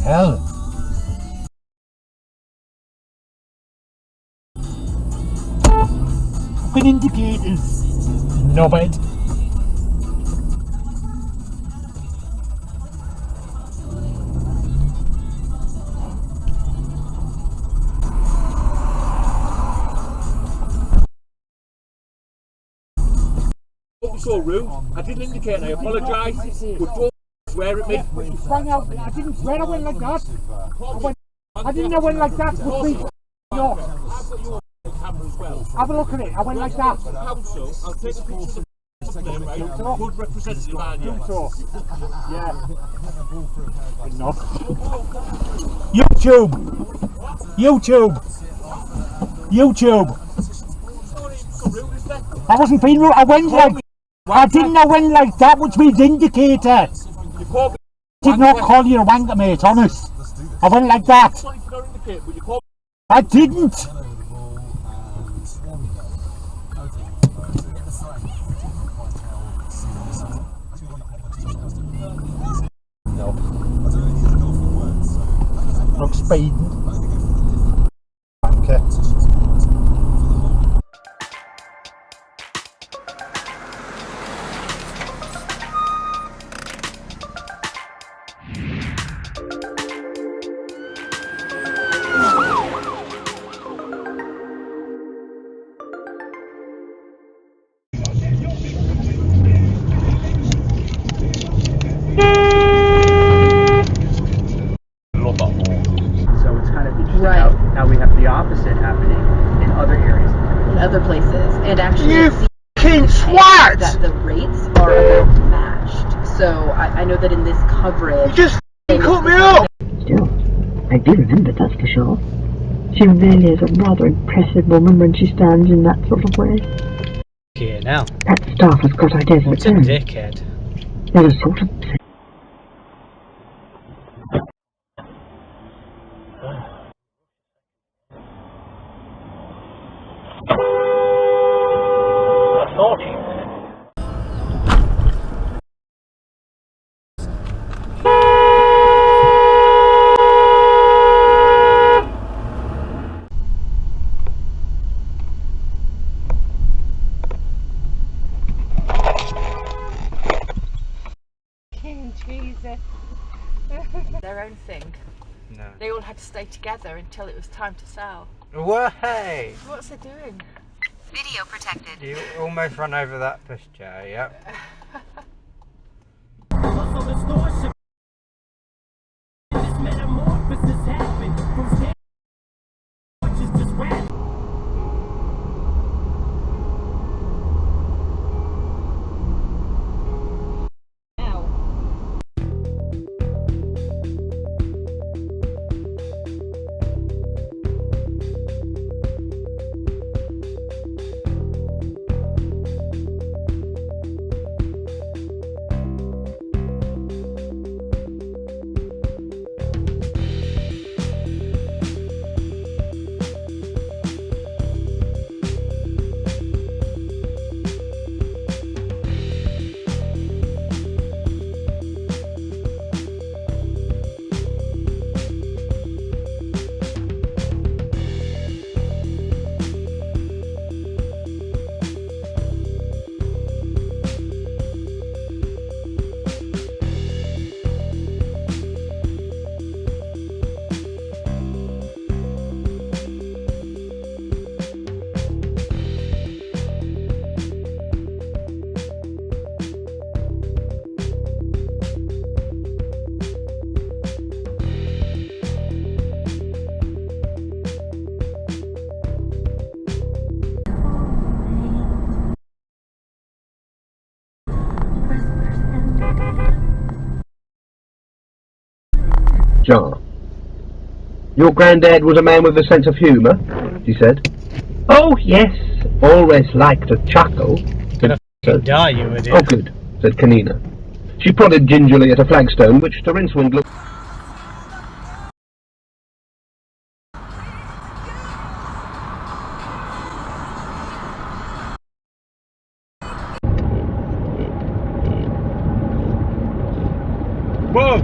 hell? Fucking indicators. Knobhead. So rude. I didn't indicate and I apologise. But don't swear at me. You sprang out. I didn't swear. I went like that. I didn't. I went like that. With me. No. I've got your camera as well. Have a look at it. I went like that. Council, I'll take a picture of them, right? Good representative, aren't you? So. Yeah. Enough. YouTube. YouTube. YouTube. I wasn't being rude. I went like. I didn't. I went like that, which means indicator. Did not call you a wanker, mate. Honest. I went like that. I didn't. No. Look, speeding. Wanker. Now we have the opposite happening in other areas. In other places. And actually You fucking swat! That the rates are about matched. So I know that in this coverage... You just cut me off! Still, I do remember, that's for sure. She really is a rather impressive woman when she stands in that sort of way. Here now. That staff has got ideas of its own. Dickhead. They're a sort of... Jesus. Their own thing. No. They all had to stay together until it was time to sell. Way! What's it doing? Video protected. You almost run over that pushchair, yep. John, your granddad was a man with a sense of humour, she said. Oh, yes, always liked to chuckle. Gonna die, you idiot. Oh, good, said Kanina. She prodded gingerly at a flagstone, which to Rincewind looked... Whoa!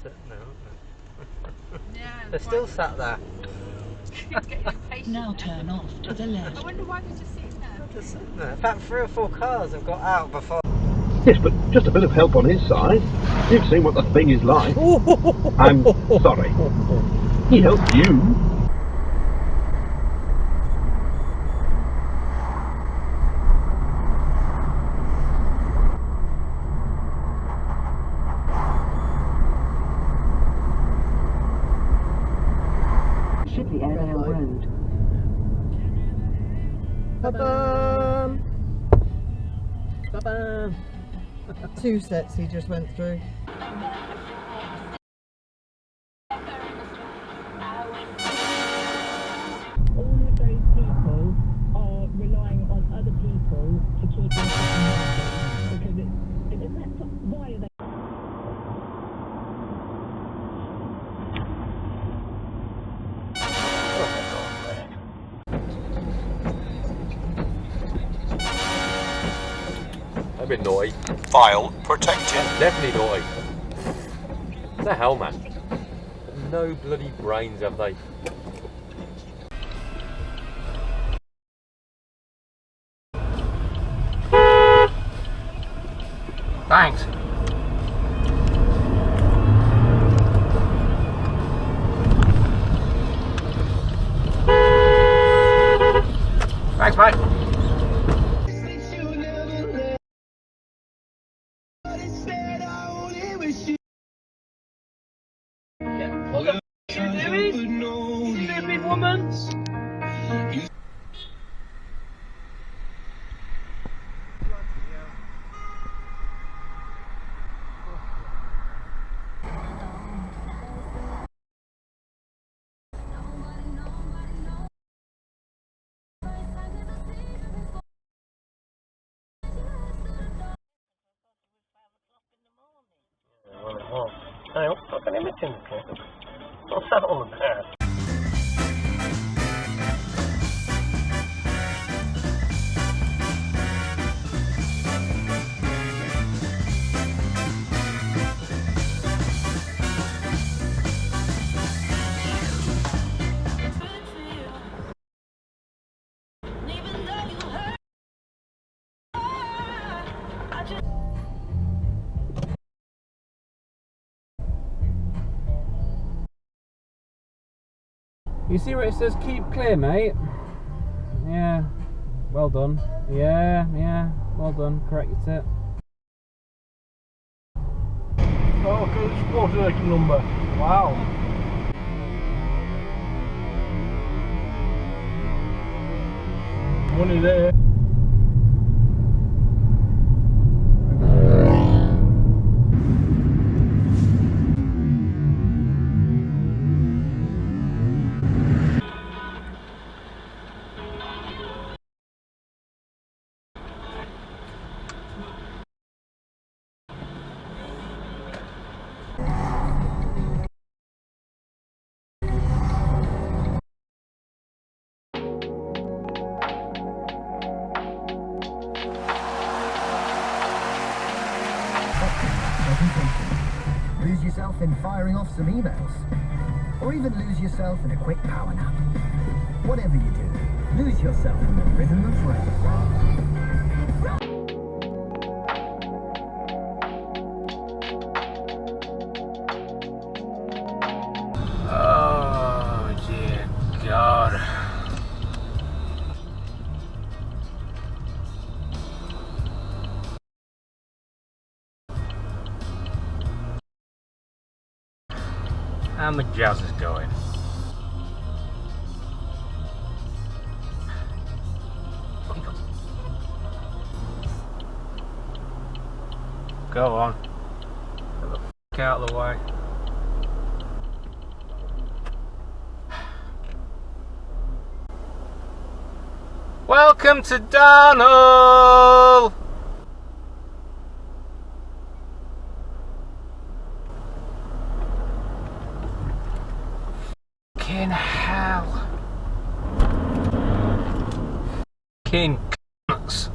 sitting there, aren't they? Yeah. They're still sat there. Now turn off to the left. I wonder why they're just sitting there. They're sitting there. In fact, 3 or 4 cars have got out before. Yes, but just a bit of help on his side. You've seen what the thing is like. I'm sorry. He helped you. Shipley Airedale Road. Ba-bam! Ba-bam! 2 sets he just went through. All of those people are relying on other people to keep them happy because that's why are they. I've been naughty. File protected. Definitely naughty. What the hell, man? No bloody brains have they? Thanks. Thanks, mate. What the f*** are you doing? Stupid woman! Hey, what fucking imaging? What's that all about? You see where it says keep clear, mate? Yeah, well done. Yeah, well done. Correct your tip. Oh, good sport number. Wow. Money there. Lose yourself in firing off some emails, or even lose yourself in a quick power nap. Whatever you do, lose yourself in the rhythm of rain. Oh, dear God. How the jazz is going? Go on. Get the f*** out of the way. Welcome to Darnell! Fucking hell. Fucking cunts.